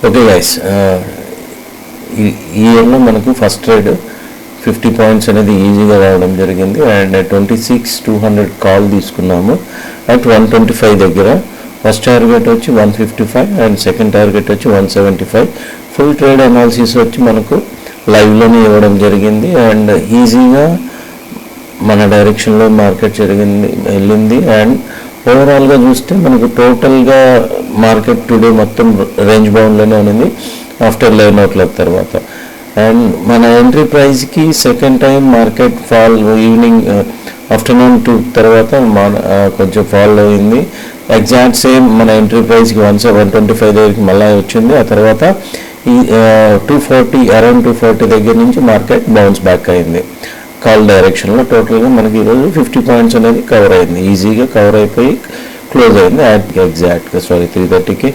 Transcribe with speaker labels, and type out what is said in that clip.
Speaker 1: Okay guys, ఈ ఇయర్లో మనకు ఫస్ట్ ట్రేడ్ 50 పాయింట్స్ అనేది ఈజీగా రావడం జరిగింది. అండ్ 26,200 కాల్ తీసుకున్నాము అట్ 125 దగ్గర. ఫస్ట్ టార్గెట్ వచ్చి 155 అండ్ సెకండ్ టార్గెట్ వచ్చి 175. ఫుల్ ట్రేడ్ అనాలిసిస్ వచ్చి మనకు లైవ్లోనే ఇవ్వడం జరిగింది. అండ్ ఈజీగా మన డైరెక్షన్లో మార్కెట్ వెళ్ళింది. అండ్ ఓవరాల్గా చూస్తే మనకు టోటల్గా మార్కెట్ టుడే మొత్తం రేంజ్ బౌండ్లోనే ఉంది ఆఫ్టర్ 11 o'clock తర్వాత. అండ్ మన ఎంట్రీ ప్రైస్కి second time market fall evening afternoon 2 తర్వాత కొంచెం ఫాల్ అయింది. ఎగ్జాక్ట్ సేమ్ మన ఎంట్రీ ప్రైస్కి 125 దగ్గరికి మళ్ళీ వచ్చింది. ఆ తర్వాత ఈ 240 అరౌండ్ 240 దగ్గర నుంచి మార్కెట్ బౌన్స్ బ్యాక్ అయింది కాల్ డైరెక్షన్లో. టోటల్గా మనకి ఈరోజు 50 పాయింట్స్ అనేది కవర్ అయింది, ఈజీగా కవర్ అయిపోయి క్లోజ్ అయింది ఎగ్జాక్ట్గా 3:30కి.